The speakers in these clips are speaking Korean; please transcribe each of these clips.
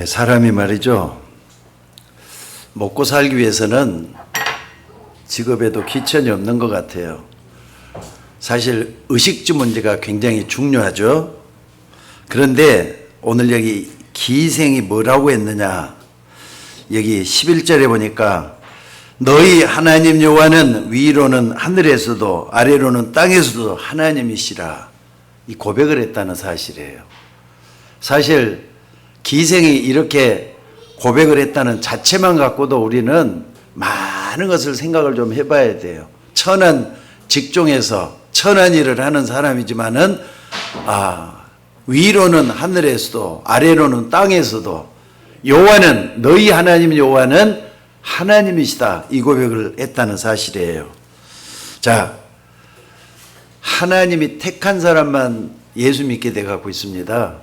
사람이 말이죠. 먹고 살기 위해서는 직업에도 귀천이 없는 것 같아요. 사실 의식주 문제가 굉장히 중요하죠. 그런데 오늘 여기 기생이 뭐라고 했느냐. 여기 11절에 보니까 너희 하나님 여호와는 위로는 하늘에서도 아래로는 땅에서도 하나님이시라. 이 고백을 했다는 사실이에요. 사실 기생이 이렇게 고백을 했다는 자체만 갖고도 우리는 많은 것을 생각을 좀 해봐야 돼요. 천한 직종에서 천한 일을 하는 사람이지만은 위로는 하늘에서도 아래로는 땅에서도 여호와는 너희 하나님 여호와는 하나님이시다. 이 고백을 했다는 사실이에요. 자, 하나님이 택한 사람만 예수 믿게 돼 갖고 있습니다.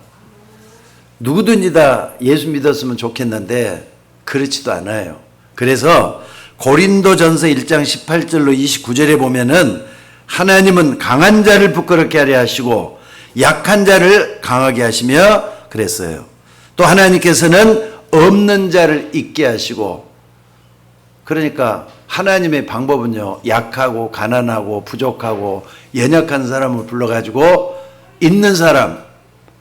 누구든지 다 예수 믿었으면 좋겠는데 그렇지도 않아요. 그래서 고린도전서 1장 18절로 29절에 보면은 하나님은 강한 자를 부끄럽게 하려 하시고 약한 자를 강하게 하시며 그랬어요. 또 하나님께서는 없는 자를 있게 하시고, 그러니까 하나님의 방법은요, 약하고 가난하고 부족하고 연약한 사람을 불러가지고 있는 사람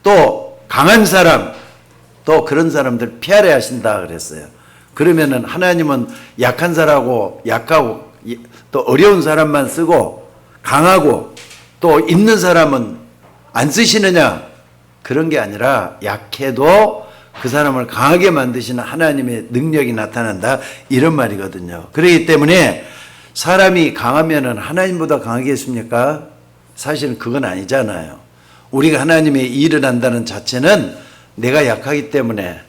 또 강한 사람 또 그런 사람들 피하려 하신다 그랬어요. 그러면은 하나님은 약한 사람하고 약하고 또 어려운 사람만 쓰고 강하고 또 있는 사람은 안 쓰시느냐? 그런 게 아니라 약해도 그 사람을 강하게 만드시는 하나님의 능력이 나타난다, 이런 말이거든요. 그렇기 때문에 사람이 강하면은 하나님보다 강하겠습니까? 사실은 그건 아니잖아요. 우리가 하나님의 일을 한다는 자체는 내가 약하기 때문에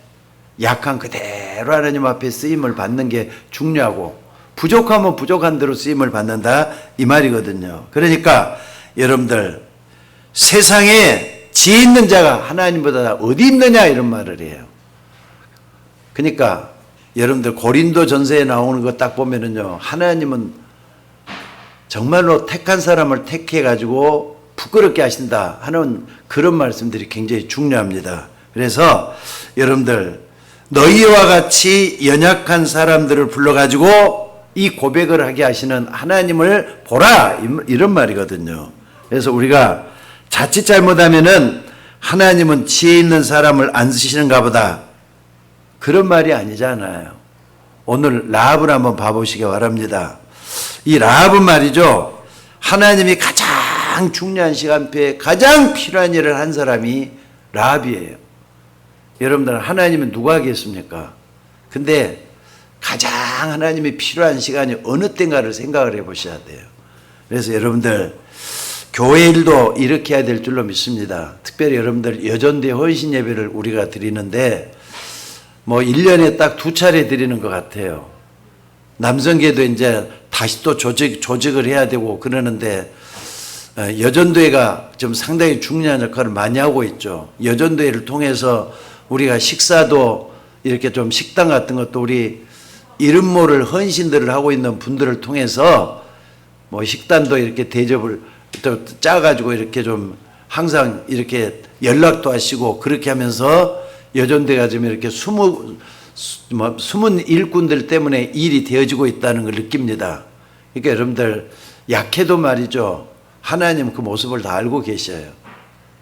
약한 그대로 하나님 앞에 쓰임을 받는 게 중요하고, 부족하면 부족한 대로 쓰임을 받는다, 이 말이거든요. 그러니까 여러분들, 세상에 지혜 있는 자가 하나님보다 어디 있느냐, 이런 말을 해요. 그러니까 여러분들 고린도 전서에 나오는 거 딱 보면은요, 하나님은 정말로 택한 사람을 택해 가지고 부끄럽게 하신다 하는 그런 말씀들이 굉장히 중요합니다. 그래서 여러분들, 너희와 같이 연약한 사람들을 불러가지고 이 고백을 하게 하시는 하나님을 보라, 이런 말이거든요. 그래서 우리가 자칫 잘못하면은 하나님은 지혜 있는 사람을 안 쓰시는가 보다, 그런 말이 아니잖아요. 오늘 라합을 한번 봐보시기 바랍니다. 이 라합은 말이죠, 하나님이 가장 중요한 시간표에 가장 필요한 일을 한 사람이 라합이에요. 여러분들, 하나님은 누가 하겠습니까? 근데 가장 하나님이 필요한 시간이 어느 때인가를 생각을 해보셔야 돼요. 그래서 여러분들, 교회 일도 이렇게 해야 될 줄로 믿습니다. 특별히 여러분들, 여전대 헌신 예배를 우리가 드리는데 1년에 딱 2차례 드리는 것 같아요. 남성계도 이제 다시 또 조직을 해야 되고 그러는데, 여전대회가 좀 상당히 중요한 역할을 많이 하고 있죠. 여전대회를 통해서 우리가 식사도 이렇게 좀 식당 같은 것도 우리 이름 모를 헌신들을 하고 있는 분들을 통해서 식단도 이렇게 대접을 또 짜가지고 이렇게 좀 항상 이렇게 연락도 하시고 그렇게 하면서 여전대가 좀 이렇게 숨은 일꾼들 때문에 일이 되어지고 있다는 걸 느낍니다. 그러니까 여러분들, 약해도 말이죠, 하나님 그 모습을 다 알고 계셔요.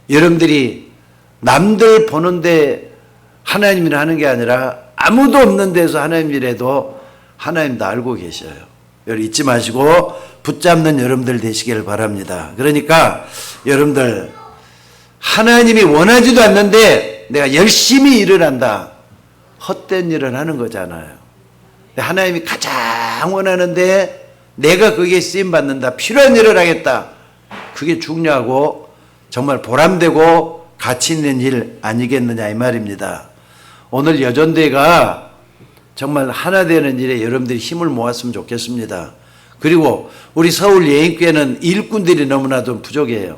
여러분들이 남들 보는데 하나님이라 하는 게 아니라 아무도 없는 데서 하나님이라도 하나님 다 알고 계셔요. 여러분 잊지 마시고 붙잡는 여러분들 되시기를 바랍니다. 그러니까 여러분들, 하나님이 원하지도 않는데 내가 열심히 일을 한다, 헛된 일을 하는 거잖아요. 하나님이 가장 원하는데 내가 거기에 쓰임받는다, 필요한 일을 하겠다, 그게 중요하고 정말 보람되고 가치 있는 일 아니겠느냐, 이 말입니다. 오늘 여전대가 정말 하나 되는 일에 여러분들이 힘을 모았으면 좋겠습니다. 그리고 우리 서울 예인교회는 일꾼들이 너무나도 부족해요.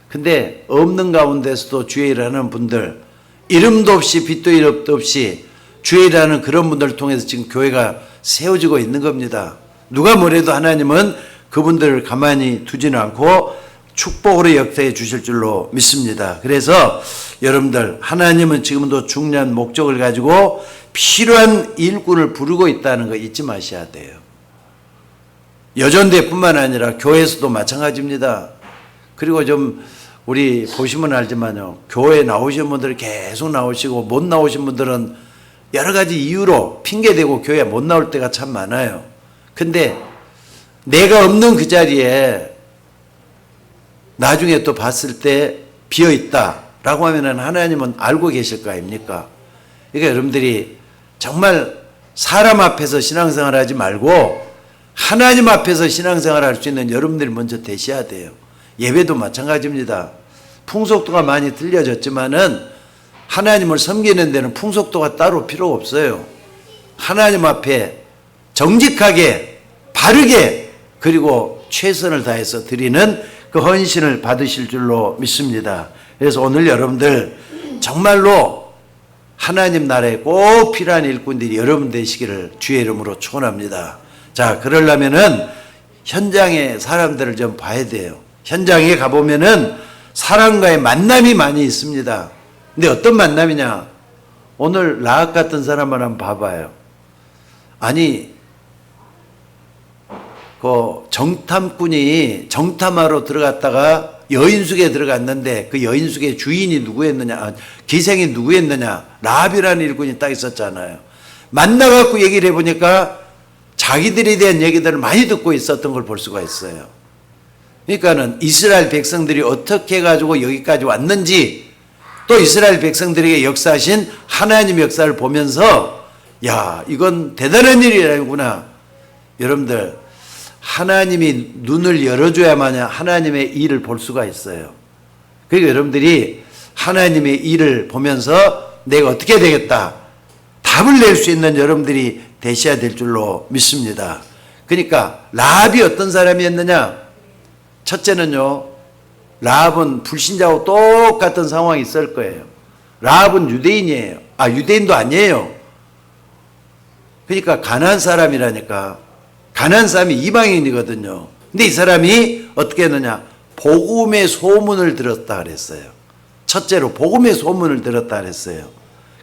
근데 없는 가운데서도 주의 일을 하는 분들, 이름도 없이 빛도 이름도 없이 주의 일을 하는 그런 분들을 통해서 지금 교회가 세워지고 있는 겁니다. 누가 뭐래도 하나님은 그분들을 가만히 두지는 않고 축복으로 역사해 주실 줄로 믿습니다. 그래서 여러분들, 하나님은 지금도 중요한 목적을 가지고 필요한 일꾼을 부르고 있다는 거 잊지 마셔야 돼요. 여전대뿐만 아니라 교회에서도 마찬가지입니다. 그리고 좀 우리 보시면 알지만요, 교회 나오신 분들이 계속 나오시고 못 나오신 분들은 여러 가지 이유로 핑계대고 교회 못 나올 때가 참 많아요. 근데 내가 없는 그 자리에 나중에 또 봤을 때 비어있다라고 하면은 하나님은 알고 계실 거 아닙니까? 그러니까 여러분들이 정말 사람 앞에서 신앙생활 하지 말고 하나님 앞에서 신앙생활 할 수 있는 여러분들이 먼저 되셔야 돼요. 예배도 마찬가지입니다. 풍속도가 많이 틀려졌지만은 하나님을 섬기는 데는 풍속도가 따로 필요 없어요. 하나님 앞에 정직하게, 바르게, 그리고 최선을 다해서 드리는 그 헌신을 받으실 줄로 믿습니다. 그래서 오늘 여러분들 정말로 하나님 나라에 꼭 필요한 일꾼들이 여러분 되시기를 주의 이름으로 축원합니다. 자, 그러려면은 현장에 사람들을 좀 봐야 돼요. 현장에 가보면은 사람과의 만남이 많이 있습니다. 근데 어떤 만남이냐? 오늘 라합 같은 사람을 한번 봐봐요. 아니, 그 정탐꾼이 정탐하러 들어갔다가 여인숙에 들어갔는데 그 여인숙의 주인이 누구였느냐, 기생이 누구였느냐, 라합이라는 일꾼이 딱 있었잖아요. 만나갖고 얘기를 해보니까 자기들에 대한 얘기들을 많이 듣고 있었던 걸 볼 수가 있어요. 그러니까는 이스라엘 백성들이 어떻게 해가지고 여기까지 왔는지, 또 이스라엘 백성들에게 역사하신 하나님의 역사를 보면서 야, 이건 대단한 일이라구나. 여러분들, 하나님이 눈을 열어줘야만 하나님의 일을 볼 수가 있어요. 그러니까 여러분들이 하나님의 일을 보면서 내가 어떻게 되겠다, 답을 낼 수 있는 여러분들이 되셔야 될 줄로 믿습니다. 그러니까 라합이 어떤 사람이었느냐? 첫째는요, 라합은 불신자하고 똑같은 상황이 있을 거예요. 라합은 유대인이에요. 유대인도 아니에요. 그러니까 가나안 사람이라니까. 가나안 사람이 이방인이거든요. 근데 이 사람이 어떻게 했느냐? 복음의 소문을 들었다 그랬어요. 첫째로 복음의 소문을 들었다 그랬어요.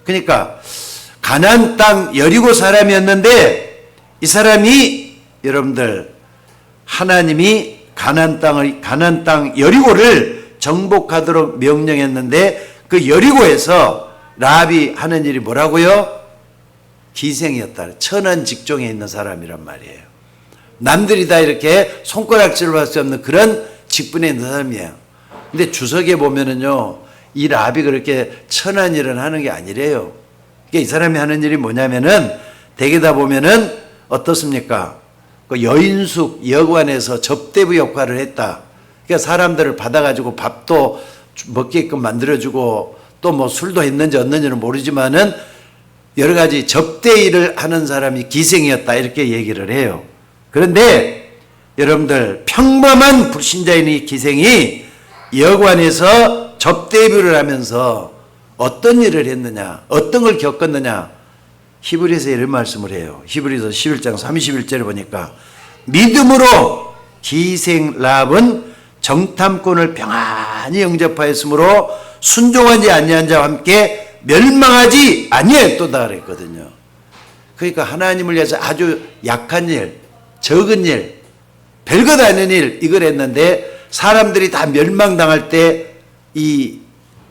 그러니까 가나안 땅 여리고 사람이었는데 이 사람이, 여러분들, 하나님이 가나안 땅 여리고를 정복하도록 명령했는데 그 여리고에서 라합이 하는 일이 뭐라고요? 기생이었다. 천한 직종에 있는 사람이란 말이에요. 남들이 다 이렇게 손가락질을 할 수 없는 그런 직분에 있는 사람이에요. 근데 주석에 보면은요, 이 라합이 그렇게 천한 일을 하는 게 아니래요. 그러니까 이 사람이 하는 일이 뭐냐면은 대개 다 보면은 어떻습니까? 그 여인숙 여관에서 접대부 역할을 했다. 그러니까 사람들을 받아가지고 밥도 먹게끔 만들어주고 또 뭐 술도 했는지 없는지는 모르지만은 여러 가지 접대 일을 하는 사람이 기생이었다, 이렇게 얘기를 해요. 그런데 여러분들, 평범한 불신자인 이 기생이 여관에서 접대부를 하면서 어떤 일을 했느냐, 어떤 걸 겪었느냐, 히브리서 이런 말씀을 해요. 히브리서 11장 31절에 보니까 믿음으로 기생 라합은 정탐꾼을 평안히 영접하였으므로 순종하지 아니한 자와 함께 멸망하지 아니하였도다 그랬거든요. 그러니까 하나님을 위해서 아주 약한 일, 적은 일, 별것 아닌 일, 이걸 했는데 사람들이 다 멸망당할 때 이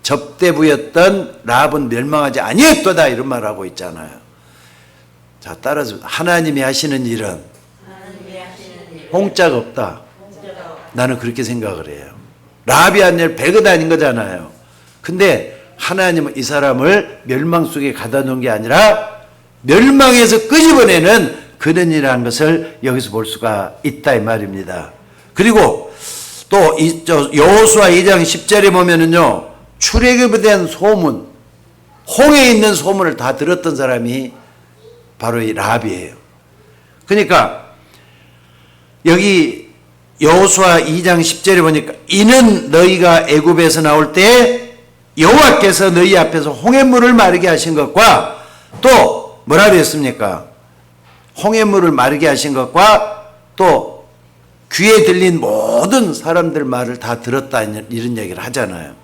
접대부였던 라합은 멸망하지 아니했도다, 이런 말을 하고 있잖아요. 자, 따라서 하나님이 하시는 일은 공짜가 없다. 나는 그렇게 생각을 해요. 라합이 한 일 별것 아닌 거잖아요. 근데 하나님은 이 사람을 멸망 속에 가다 놓은 게 아니라 멸망에서 끄집어내는 그런 일이라는 것을 여기서 볼 수가 있다, 이 말입니다. 그리고 또 여호수아 2장 10절에 보면은요, 출애굽에 대한 소문, 홍해에 있는 소문을 다 들었던 사람이 바로 이 라합이에요. 그러니까 여기 여호수아 2장 10절에 보니까 이는 너희가 애굽에서 나올 때 여호와께서 너희 앞에서 홍해물을 마르게 하신 것과 또 뭐라 그랬습니까? 홍해물을 마르게 하신 것과 또 귀에 들린 모든 사람들 말을 다 들었다 이런 얘기를 하잖아요.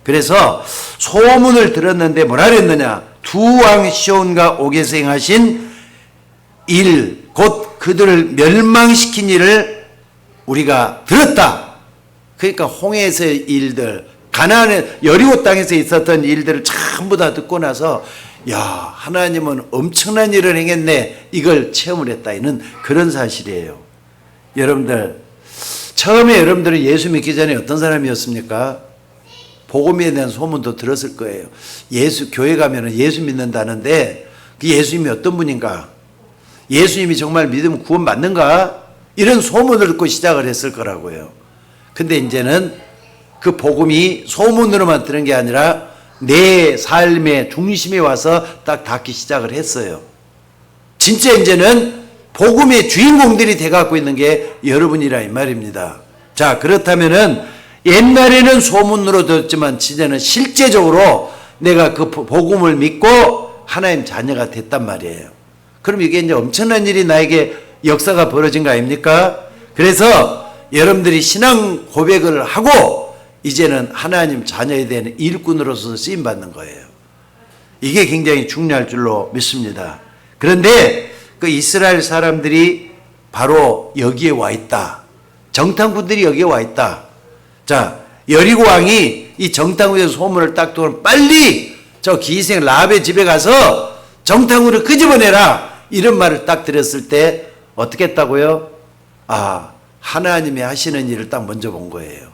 그래서 소문을 들었는데 뭐라 그랬느냐? 두 왕 시온과 옥에서 행하신 일, 곧 그들을 멸망시킨 일을 우리가 들었다. 그러니까 홍해에서의 일들, 가나안의 여리고 땅에서 있었던 일들을 전부 다 듣고 나서 야, 하나님은 엄청난 일을 행했네, 이걸 체험을 했다, 이는 그런 사실이에요. 여러분들, 처음에 여러분들은 예수 믿기 전에 어떤 사람이었습니까? 복음에 대한 소문도 들었을 거예요. 교회 가면 예수 믿는다는데 그 예수님이 어떤 분인가? 예수님이 정말 믿으면 구원 받는가? 이런 소문을 듣고 시작을 했을 거라고요. 근데 이제는 그 복음이 소문으로만 들은 게 아니라 내 삶의 중심에 와서 딱 닿기 시작을 했어요. 진짜 이제는 복음의 주인공들이 돼갖고 있는 게 여러분이라 이 말입니다. 자, 그렇다면은 옛날에는 소문으로 들었지만 이제는 실제적으로 내가 그 복음을 믿고 하나님 자녀가 됐단 말이에요. 그럼 이게 이제 엄청난 일이 나에게 역사가 벌어진 거 아닙니까? 그래서 여러분들이 신앙 고백을 하고 이제는 하나님 자녀에 대한 일꾼으로서 쓰임받는 거예요. 이게 굉장히 중요할 줄로 믿습니다. 그런데 그 이스라엘 사람들이 바로 여기에 와 있다. 정탐꾼들이 여기에 와 있다. 자, 여리고 왕이 이 정탐꾼의 소문을 딱 듣고 빨리 저 기생 라합의 집에 가서 정탐꾼을 끄집어내라, 이런 말을 딱 들었을 때 어떻게 했다고요? 아, 하나님이 하시는 일을 딱 먼저 본 거예요.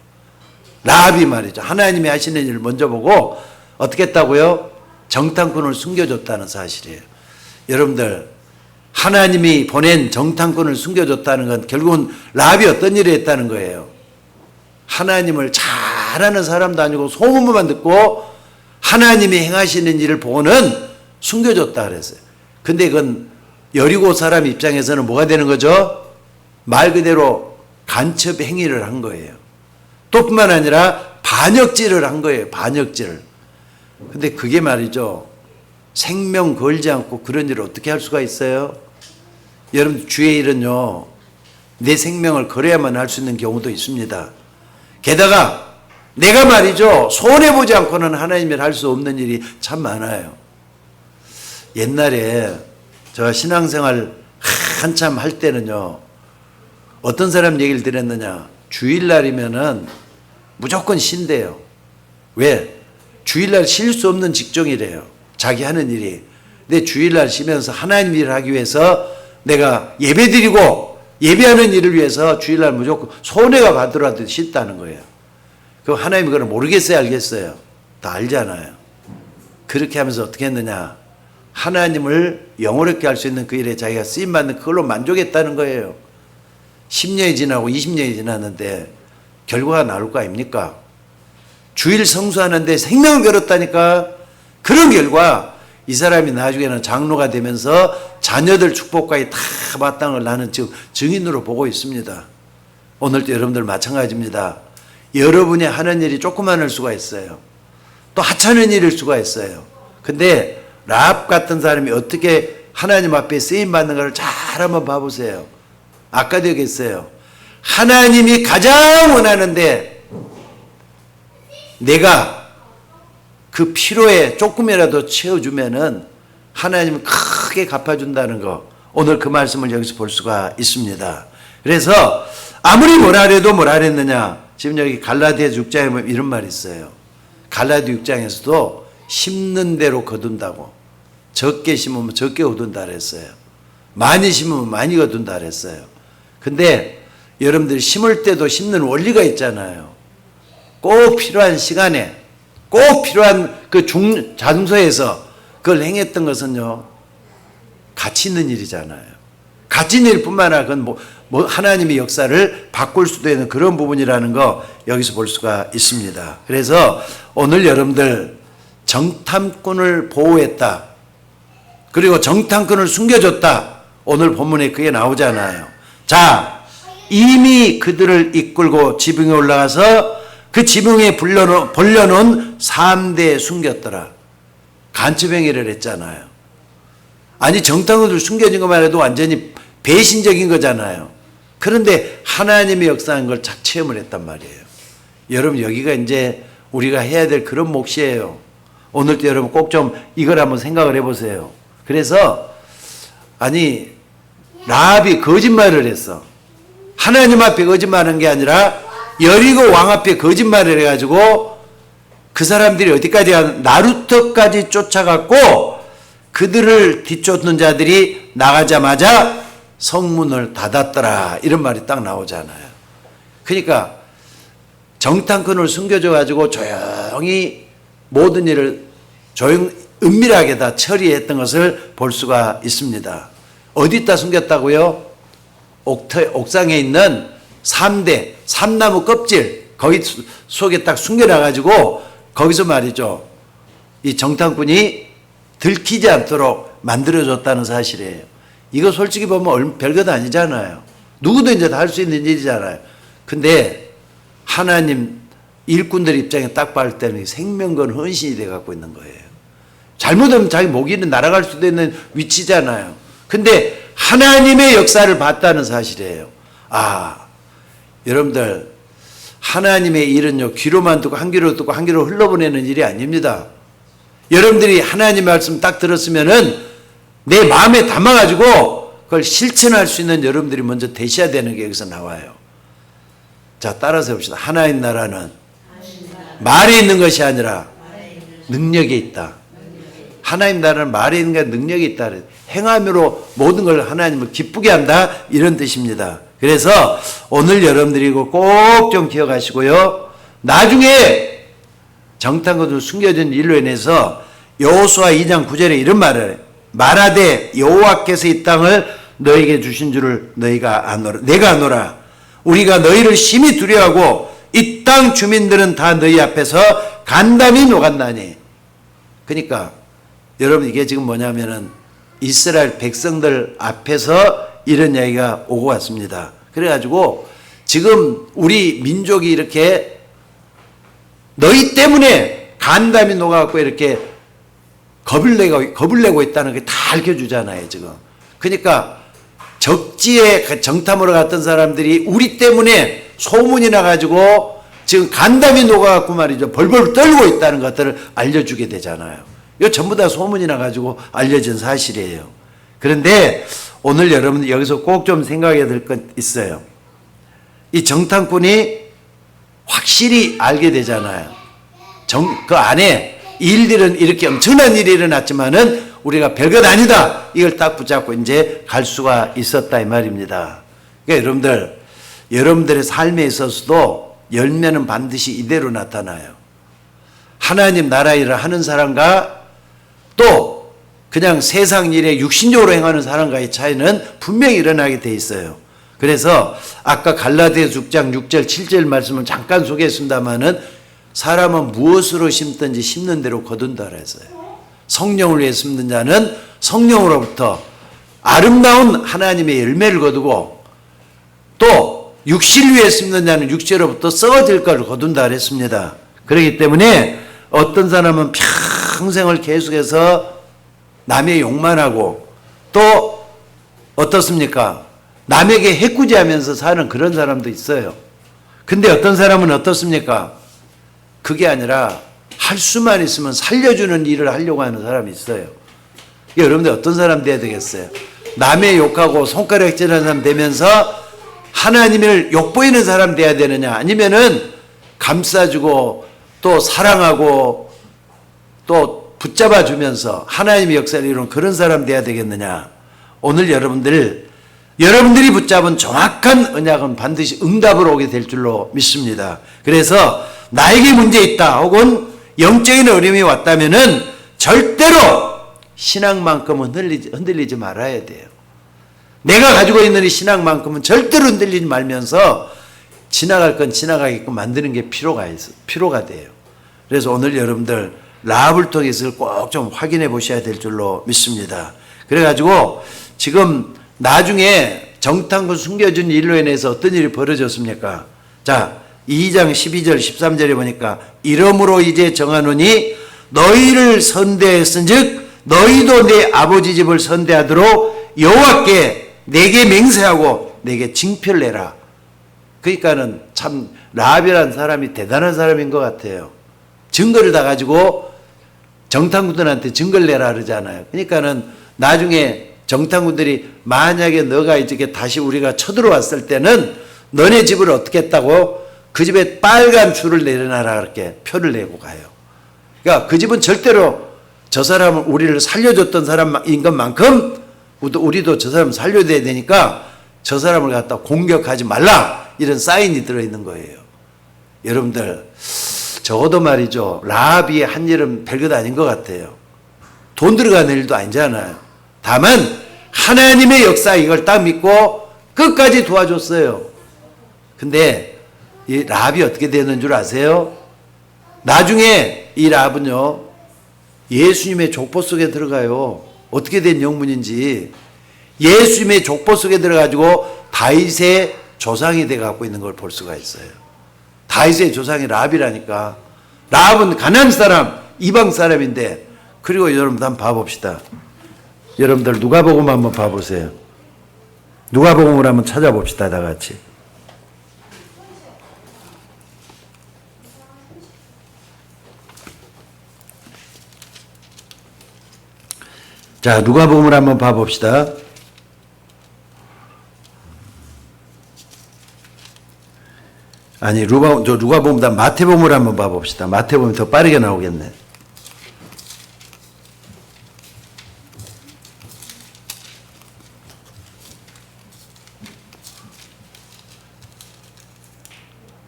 라합이 말이죠. 하나님이 하시는 일을 먼저 보고 어떻게 했다고요? 정탐꾼을 숨겨줬다는 사실이에요. 여러분들, 하나님이 보낸 정탐꾼을 숨겨줬다는 건 결국은 라합이 어떤 일을 했다는 거예요? 하나님을 잘 아는 사람도 아니고 소문만 듣고 하나님이 행하시는 일을 보고는 숨겨줬다 그랬어요. 근데 그건 여리고 사람 입장에서는 뭐가 되는 거죠? 말 그대로 간첩 행위를 한 거예요. 또 뿐만 아니라 반역질을 한 거예요. 반역질. 근데 그게 말이죠, 생명 걸지 않고 그런 일을 어떻게 할 수가 있어요? 여러분, 주의 일은요, 내 생명을 걸어야만 할 수 있는 경우도 있습니다. 게다가 내가 말이죠, 손해보지 않고는 하나님을 할 수 없는 일이 참 많아요. 옛날에 제가 신앙생활 한참 할 때는요, 어떤 사람 얘기를 들었느냐, 주일날이면은 무조건 쉰대요. 왜? 주일날 쉴 수 없는 직종이래요. 자기 하는 일이. 근데 주일날 쉬면서 하나님 일을 하기 위해서 내가 예배드리고 예배하는 일을 위해서 주일날 무조건 손해가 가더라도 쉰다는 거예요. 그럼 하나님이 그걸 모르겠어요, 알겠어요? 다 알잖아요. 그렇게 하면서 어떻게 했느냐, 하나님을 영원롭게 할 수 있는 그 일에 자기가 쓰임받는 그걸로 만족했다는 거예요. 10년이 지나고 20년이 지났는데 결과가 나올 거 아닙니까? 주일 성수하는데 생명을 걸었다니까. 그런 결과 이 사람이 나중에는 장로가 되면서 자녀들 축복까지 다 마땅을 나는 지금 증인으로 보고 있습니다. 오늘도 여러분들 마찬가지입니다. 여러분이 하는 일이 조그만할 수가 있어요. 또 하찮은 일일 수가 있어요. 근데 라합 같은 사람이 어떻게 하나님 앞에 쓰임받는가를 잘 한번 봐보세요. 아까도 얘기했어요. 하나님이 가장 원하는데 내가 그 필요에 조금이라도 채워주면은 하나님은 크게 갚아준다는 거, 오늘 그 말씀을 여기서 볼 수가 있습니다. 그래서 아무리 뭐라 해도 뭐라 했느냐, 지금 여기 갈라디아 6장에 보면 이런 말이 있어요. 갈라디아 6장에서도 심는 대로 거둔다고, 적게 심으면 적게 거둔다 그랬어요. 많이 심으면 많이 거둔다 그랬어요. 근데 여러분들이 심을 때도 심는 원리가 있잖아요. 꼭 필요한 시간에, 꼭 필요한 그 장소에서 그걸 행했던 것은요, 가치 있는 일이잖아요. 가치 있는 일뿐만 아니라 그건 뭐 하나님의 역사를 바꿀 수도 있는 그런 부분이라는 거 여기서 볼 수가 있습니다. 그래서 오늘 여러분들 정탐꾼을 보호했다, 그리고 정탐꾼을 숨겨줬다, 오늘 본문에 그게 나오잖아요. 자, 이미 그들을 이끌고 지붕에 올라가서 그 지붕에 벌려놓은 3대에 숨겼더라. 간첩행위를 했잖아요. 아니, 정탐꾼들 숨겨진 것만 해도 완전히 배신적인 거잖아요. 그런데 하나님의 역사한 걸 착 체험을 했단 말이에요. 여러분 여기가 이제 우리가 해야 될 그런 몫이에요. 오늘도 여러분 꼭 좀 이걸 한번 생각을 해보세요. 그래서 아니 라합이 거짓말을 했어. 하나님 앞에 거짓말한 게 아니라 여리고 왕 앞에 거짓말을 해가지고 그 사람들이 어디까지 나루터까지 쫓아갔고 그들을 뒤쫓는 자들이 나가자마자 성문을 닫았더라 이런 말이 딱 나오잖아요. 그러니까 정탐꾼을 숨겨줘 가지고 조용히 모든 일을 은밀하게 다 처리했던 것을 볼 수가 있습니다. 어디다 숨겼다고요? 옥상에 있는 3대 삼나무 껍질 거기 속에 딱 숨겨놔 가지고 거기서 말이죠. 이 정탐꾼이 들키지 않도록 만들어줬다는 사실이에요. 이거 솔직히 보면 별것 아니잖아요. 누구든지 다 할 수 있는 일이잖아요. 근데 하나님 일꾼들 입장에 딱 봤을 때는 생명건 헌신이 돼 갖고 있는 거예요. 잘못하면 자기 목이는 날아갈 수도 있는 위치잖아요. 근데 하나님의 역사를 봤다는 사실이에요. 아, 여러분들 하나님의 일은요 귀로만 듣고 한 귀로 듣고 한 귀로 흘러보내는 일이 아닙니다. 여러분들이 하나님 말씀 딱 들었으면은 내 마음에 담아가지고 그걸 실천할 수 있는 여러분들이 먼저 되셔야 되는 게 여기서 나와요. 자, 따라서 해봅시다. 하나님 나라는 말에 있는 것이 아니라 능력에 있다. 하나님 나라는 말에 있는 게 능력이 있다. 행함으로 모든 걸 하나님을 기쁘게 한다. 이런 뜻입니다. 그래서 오늘 여러분들이 이거 꼭 좀 기억하시고요. 나중에 정탐꾼으로 숨겨진 일로 인해서 여호수아 2장 9절에 이런 말을 해요. 말하되 여호와께서 이 땅을 너에게 주신 줄을 너희가 아노라. 내가 아노라. 우리가 너희를 심히 두려워하고 이 땅 주민들은 다 너희 앞에서 간담이 녹았나니. 그러니까 여러분 이게 지금 뭐냐면은 이스라엘 백성들 앞에서 이런 이야기가 오고 왔습니다. 그래가지고 지금 우리 민족이 이렇게 너희 때문에 간담이 녹아갖고 이렇게 겁을 내고 있다는 게 다 알려주잖아요, 지금. 그러니까 적지에 정탐으로 갔던 사람들이 우리 때문에 소문이 나가지고 지금 간담이 녹아갖고 말이죠. 벌벌 떨고 있다는 것들을 알려주게 되잖아요. 이거 전부 다 소문이 나가지고 알려진 사실이에요. 그런데 오늘 여러분 여기서 꼭 좀 생각해야 될 것 있어요. 이 정탐꾼이 확실히 알게 되잖아요. 그 안에 일들은 이렇게 엄청난 일이 일어났지만은 우리가 별것 아니다. 이걸 딱 붙잡고 이제 갈 수가 있었다 이 말입니다. 그러니까 여러분들의 삶에 있어서도 열매는 반드시 이대로 나타나요. 하나님 나라 일을 하는 사람과 또 그냥 세상 일에 육신적으로 행하는 사람과의 차이는 분명히 일어나게 돼 있어요. 그래서 아까 갈라디아서 6장 6절 7절 말씀을 잠깐 소개했습니다마는 사람은 무엇으로 심든지 심는 대로 거둔다 그랬어요. 성령을 위해 심는 자는 성령으로부터 아름다운 하나님의 열매를 거두고 또 육신을 위해 심는 자는 육체로부터 썩어질 것을 거둔다 그랬습니다. 그렇기 때문에 어떤 사람은 평생을 계속해서 남의 욕만 하고 또 어떻습니까? 남에게 해꾸지하면서 사는 그런 사람도 있어요. 근데 어떤 사람은 어떻습니까? 그게 아니라 할 수만 있으면 살려주는 일을 하려고 하는 사람이 있어요. 여러분들 어떤 사람 돼야 되겠어요? 남의 욕하고 손가락질하는 사람 되면서 하나님을 욕보이는 사람 돼야 되느냐? 아니면은 감싸주고 또 사랑하고 또 붙잡아주면서 하나님의 역사를 이루는 그런 사람 돼야 되겠느냐? 오늘 여러분들이 붙잡은 정확한 언약은 반드시 응답으로 오게 될 줄로 믿습니다. 그래서 나에게 문제 있다 혹은 영적인 어려움이 왔다면은 절대로 신앙만큼은 흔들리지 말아야 돼요. 내가 가지고 있는 이 신앙만큼은 절대로 흔들리지 말면서 지나갈 건 지나가게끔 만드는 게 필요가 돼요. 그래서 오늘 여러분들 라합을 통해서 꼭 좀 확인해 보셔야 될 줄로 믿습니다. 그래가지고 지금 나중에 정탐꾼 숨겨준 일로 인해서 어떤 일이 벌어졌습니까? 자, 2장 12절 13절에 보니까 이러므로 이제 정하노니 너희를 선대했은즉 너희도 내 아버지 집을 선대하도록 여호와께 내게 맹세하고 내게 징표를 내라. 그러니까는 참 라합이라는 사람이 대단한 사람인 것 같아요. 증거를 다 가지고 정탐꾼들한테 증거를 내라 그러잖아요. 그러니까는 나중에 정탐꾼들이 만약에 너가 이렇게 다시 우리가 쳐들어왔을 때는 너네 집을 어떻게 했다고 그 집에 빨간 줄을 내려놔라 그렇게 표를 내고 가요. 그러니까 그 집은 절대로 저 사람은 우리를 살려줬던 사람인 것만큼 우리도 저 사람 살려야 되니까 저 사람을 갖다 공격하지 말라 이런 사인이 들어있는 거예요. 여러분들 적어도 말이죠. 라합이 한 일은 별것 아닌 것 같아요. 돈 들어가는 일도 아니잖아요. 다만 하나님의 역사 이걸 딱 믿고 끝까지 도와줬어요. 근데 이 라합이 어떻게 되는 줄 아세요? 나중에 이 라합은요 예수님의 족보 속에 들어가요. 어떻게 된 영문인지 예수님의 족보 속에 들어가지고 다윗의 조상이 돼 갖고 있는 걸 볼 수가 있어요. 다윗의 조상이 라합이라니까. 라합은 가나안 사람, 이방 사람인데. 그리고 여러분들 한번 봐봅시다. 여러분들 누가복음 한번 봐보세요. 누가복음을 한번 찾아봅시다. 다 같이. 자, 누가복음을 한번 봐봅시다. 아니, 누가복음보다 마태복음을 한번 봐봅시다. 마태복음이 더 빠르게 나오겠네.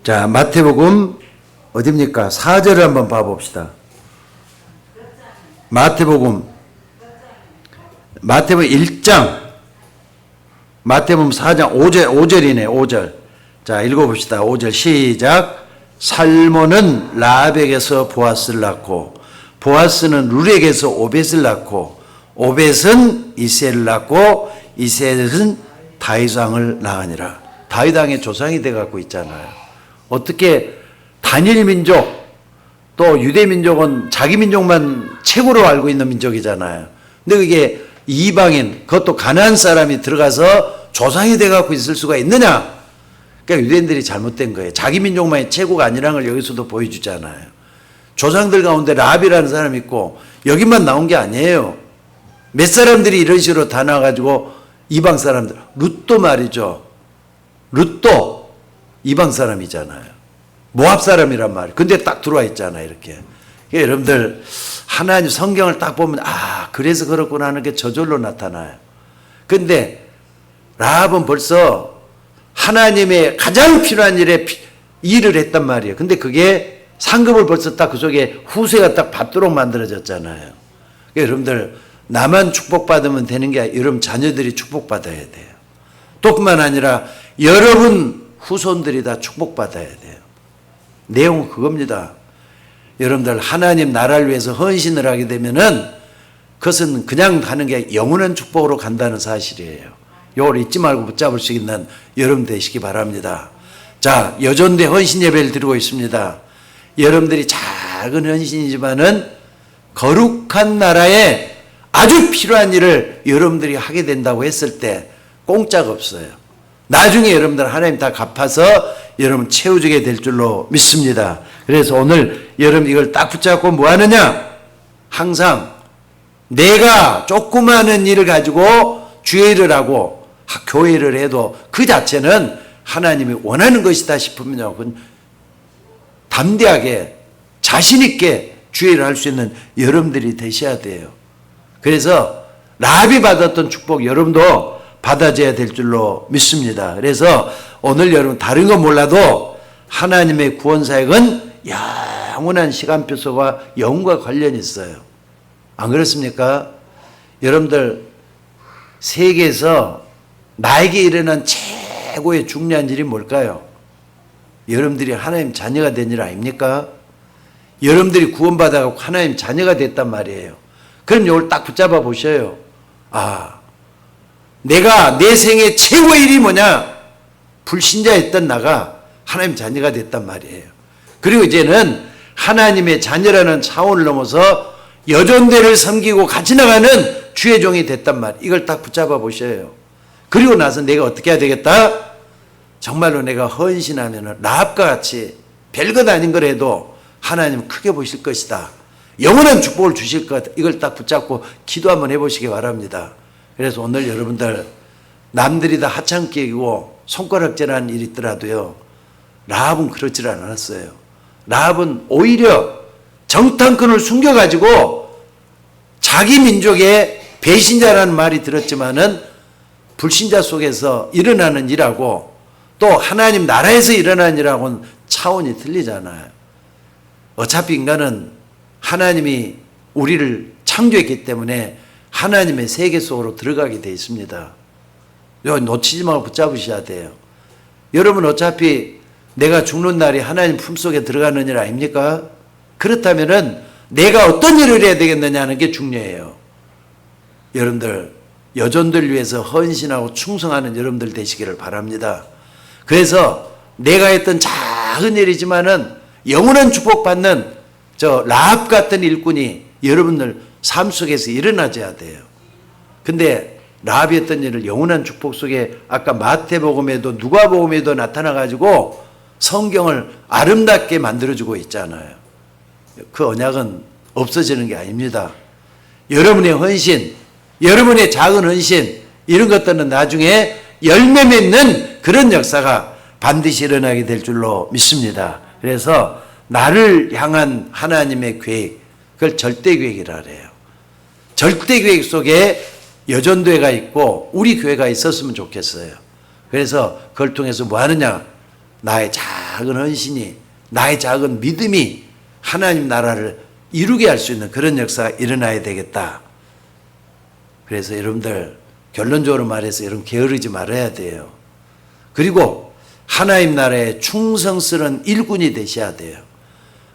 자, 마태복음 어딥니까? 4절을 한번 봐봅시다. 마태복음 1장, 마태복음 4장 5절이네, 5절. 자, 읽어봅시다. 5절 시작. 살몬은 라합에게서 보아스를 낳고, 보아스는 룰에게서 오벳을 낳고, 오벳은 이새를 낳고, 이새는 다윗 왕을 낳으니라. 다윗 왕의 조상이 돼갖고 있잖아요. 어떻게 단일 민족, 또 유대 민족은 자기 민족만 최고로 알고 있는 민족이잖아요. 근데 그게 이방인, 그것도 가나안 사람이 들어가서 조상이 돼갖고 있을 수가 있느냐? 그러니까 유대인들이 잘못된 거예요. 자기 민족만이 최고가 아니라는 걸 여기서도 보여주잖아요. 조상들 가운데 라합이라는 사람이 있고 여기만 나온 게 아니에요. 몇 사람들이 이런 식으로 다 나와가지고 이방 사람들, 룻도 말이죠. 룻도 이방 사람이잖아요. 모압 사람이란 말이에요. 근데 딱 들어와 있잖아요. 이렇게. 그러니까 여러분들 하나님 성경을 딱 보면 그래서 그렇구나 하는 게 저절로 나타나요. 근데 라합은 벌써 하나님의 가장 필요한 일을 했단 말이에요. 근데 그게 상급을 벌써 딱 그 속에 후세가 딱 받도록 만들어졌잖아요. 그러니까 여러분들 나만 축복받으면 되는 게 아니라 여러분 자녀들이 축복받아야 돼요. 또 뿐만 아니라 여러분 후손들이 다 축복받아야 돼요. 내용은 그겁니다. 여러분들 하나님 나라를 위해서 헌신을 하게 되면은 그것은 그냥 가는 게 영원한 축복으로 간다는 사실이에요. 이걸 잊지 말고 붙잡을 수 있는 여러분 되시기 바랍니다. 자, 여전대 헌신 예배를 드리고 있습니다. 여러분들이 작은 헌신이지만은 거룩한 나라에 아주 필요한 일을 여러분들이 하게 된다고 했을 때 공짜가 없어요. 나중에 여러분들 하나님 다 갚아서 여러분 채워주게 될 줄로 믿습니다. 그래서 오늘 여러분 이걸 딱 붙잡고 뭐 하느냐? 항상 내가 조그마한 일을 가지고 주의 일을 하고 교회 일을 해도 그 자체는 하나님이 원하는 것이다 싶으면요, 담대하게 자신 있게 주의 일을 할 수 있는 여러분들이 되셔야 돼요. 그래서 라합이 받았던 축복 여러분도 받아줘야 될 줄로 믿습니다. 그래서 오늘 여러분 다른 건 몰라도 하나님의 구원 사역은 영원한 시간표소와 영과 관련이 있어요. 안 그렇습니까? 여러분들 세계에서 나에게 일어난 최고의 중요한 일이 뭘까요? 여러분들이 하나님 자녀가 된 일 아닙니까? 여러분들이 구원받아서 하나님 자녀가 됐단 말이에요. 그럼 이걸 딱 붙잡아 보셔요. 내가 내 생애 최고의 일이 뭐냐? 불신자였던 나가 하나님 자녀가 됐단 말이에요. 그리고 이제는 하나님의 자녀라는 차원을 넘어서 여존대를 섬기고 같이 나가는 주의 종이 됐단 말이에요. 이걸 딱 붙잡아 보셔요. 그리고 나서 내가 어떻게 해야 되겠다? 정말로 내가 헌신하면 라합과 같이 별것 아닌 거라도 하나님 크게 보실 것이다. 영원한 축복을 주실 것. 이걸 딱 붙잡고 기도 한번 해보시기 바랍니다. 그래서 오늘 여러분들 남들이 다 하찮게 여기고 손가락질하는 일이 있더라도요. 라합은 그렇지 않았어요. 라합은 오히려 정탐꾼을 숨겨가지고 자기 민족의 배신자라는 말이 들었지만은 불신자 속에서 일어나는 일하고 또 하나님 나라에서 일어나는 일하고는 차원이 틀리잖아요. 어차피 인간은 하나님이 우리를 창조했기 때문에 하나님의 세계 속으로 들어가게 되어 있습니다. 이거 놓치지 말고 붙잡으셔야 돼요. 여러분 어차피 내가 죽는 날이 하나님 품속에 들어가는 일 아닙니까? 그렇다면은 내가 어떤 일을 해야 되겠느냐는 게 중요해요. 여러분들 여존들 위해서 헌신하고 충성하는 여러분들 되시기를 바랍니다. 그래서 내가 했던 작은 일이지만은 영원한 축복받는 저 라합 같은 일꾼이 여러분들 삶 속에서 일어나줘야 돼요. 근데 라합이 했던 일을 영원한 축복 속에 아까 마태복음에도 누가복음에도 나타나가지고 성경을 아름답게 만들어주고 있잖아요. 그 언약은 없어지는 게 아닙니다. 여러분의 헌신, 여러분의 작은 헌신 이런 것들은 나중에 열매 맺는 그런 역사가 반드시 일어나게 될 줄로 믿습니다. 그래서 나를 향한 하나님의 계획, 그걸 절대계획이라 그래요. 절대계획 속에 여전도회가 있고 우리 교회가 있었으면 좋겠어요. 그래서 그걸 통해서 뭐 하느냐? 나의 작은 헌신이, 나의 작은 믿음이 하나님 나라를 이루게 할 수 있는 그런 역사가 일어나야 되겠다. 그래서 여러분들 결론적으로 말해서 여러분 게으르지 말아야 돼요. 그리고 하나님 나라에 충성스러운 일꾼이 되셔야 돼요.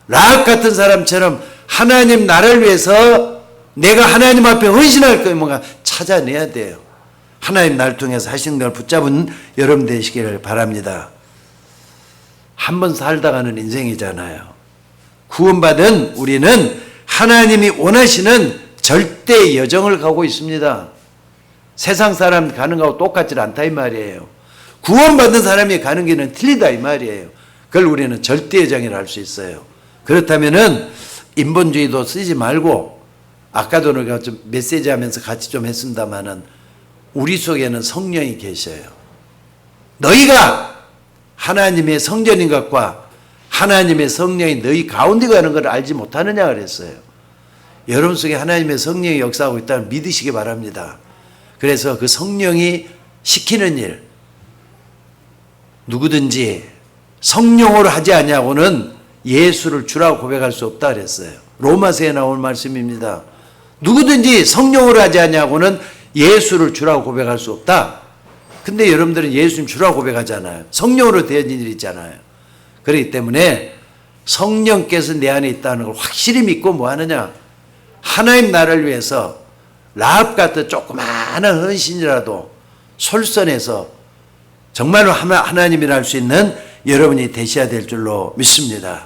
라합 같은 사람처럼 하나님 나라를 위해서 내가 하나님 앞에 헌신할 거 뭔가 찾아내야 돼요. 하나님 나를 통해서 하시는 걸 붙잡은 여러분 되시기를 바랍니다. 한 번 살다가는 인생이잖아요. 구원받은 우리는 하나님이 원하시는 절대 여정을 가고 있습니다. 세상 사람 가는 거하고 똑같지 않다 이 말이에요. 구원받은 사람이 가는 길은 틀리다 이 말이에요. 그걸 우리는 절대 여정이라 할 수 있어요. 그렇다면은 인본주의도 쓰지 말고 아까도 우리가 좀 메시지 하면서 같이 좀 했습니다마는 우리 속에는 성령이 계셔요. 너희가 하나님의 성전인 것과 하나님의 성령이 너희 가운데 가는 걸 알지 못하느냐 그랬어요. 여러분 속에 하나님의 성령이 역사하고 있다는 믿으시기 바랍니다. 그래서 그 성령이 시키는 일, 누구든지 성령으로 하지 아니하고는 예수를 주라고 고백할 수 없다 그랬어요. 로마서에 나온 말씀입니다. 누구든지 성령으로 하지 아니하고는 예수를 주라고 고백할 수 없다. 근데 여러분들은 예수님 주라고 고백하잖아요. 성령으로 되어진 일이 있잖아요. 그렇기 때문에 성령께서 내 안에 있다는 걸 확실히 믿고 뭐 하느냐? 하나님 나라를 위해서 라합 같은 조그마한 헌신이라도 솔선해서 정말로 하나님이라 할 수 있는 여러분이 되셔야 될 줄로 믿습니다.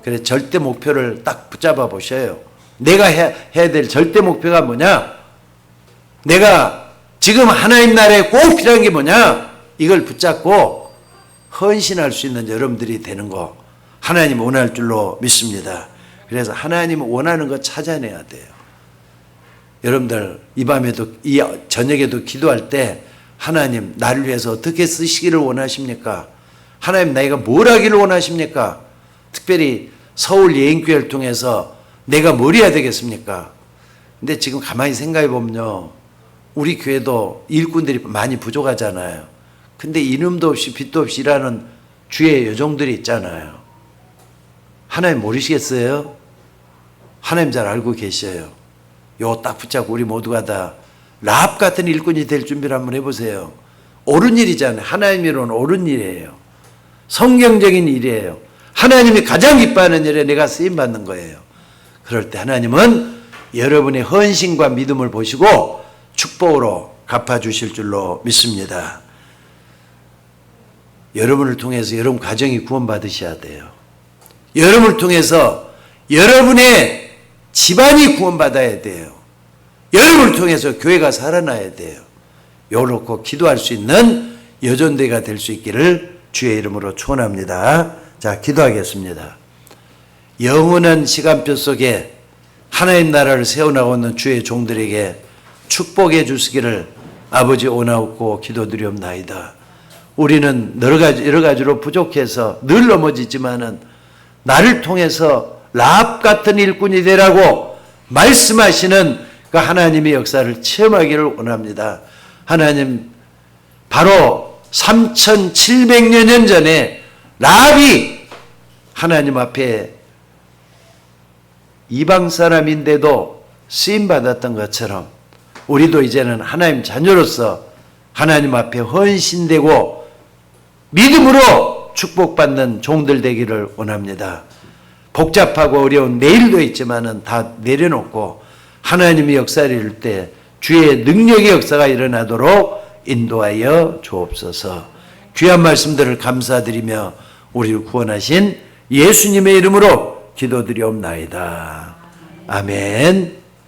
그래서 절대 목표를 딱 붙잡아 보셔요. 내가 해야 될 절대 목표가 뭐냐? 내가 지금 하나님 나라에 꼭 필요한 게 뭐냐? 이걸 붙잡고 헌신할 수 있는 여러분들이 되는 거 하나님 원할 줄로 믿습니다. 그래서 하나님 원하는 거 찾아내야 돼요. 여러분들 이 밤에도 이 저녁에도 기도할 때 하나님 나를 위해서 어떻게 쓰시기를 원하십니까? 하나님 나이가 뭘 하기를 원하십니까? 특별히 서울 예인교회를 통해서 내가 뭘 해야 되겠습니까? 근데 지금 가만히 생각해 보면요. 우리 교회도 일꾼들이 많이 부족하잖아요. 근데 이름도 없이 빛도 없이 일하는 주의 여종들이 있잖아요. 하나님 모르시겠어요? 하나님 잘 알고 계셔요. 요거 딱 붙잡고 우리 모두가 다 라합 같은 일꾼이 될 준비를 한번 해보세요. 옳은 일이잖아요. 하나님이로는 옳은 일이에요. 성경적인 일이에요. 하나님이 가장 기뻐하는 일에 내가 쓰임받는 거예요. 그럴 때 하나님은 여러분의 헌신과 믿음을 보시고 축복으로 갚아주실 줄로 믿습니다. 여러분을 통해서 여러분 가정이 구원받으셔야 돼요. 여러분을 통해서 여러분의 집안이 구원받아야 돼요. 여러분을 통해서 교회가 살아나야 돼요. 요렇게 기도할 수 있는 여전대가 될 수 있기를 주의 이름으로 축원합니다. 자, 기도하겠습니다. 영원한 시간표 속에 하나님 나라를 세워나가는 주의 종들에게 축복해 주시기를 아버지 원하옵고 기도드리옵나이다. 우리는 여러 가지로 부족해서 늘 넘어지지만은 나를 통해서 라합 같은 일꾼이 되라고 말씀하시는 그 하나님의 역사를 체험하기를 원합니다. 하나님, 바로 3700여 년 전에 라합이 하나님 앞에 이방 사람인데도 쓰임받았던 것처럼 우리도 이제는 하나님 자녀로서 하나님 앞에 헌신되고 믿음으로 축복받는 종들 되기를 원합니다. 복잡하고 어려운 내일도 있지만은 다 내려놓고 하나님의 역사를 이룰 때 주의 능력의 역사가 일어나도록 인도하여 주옵소서. 귀한 말씀들을 감사드리며 우리를 구원하신 예수님의 이름으로 기도드리옵나이다. 아멘.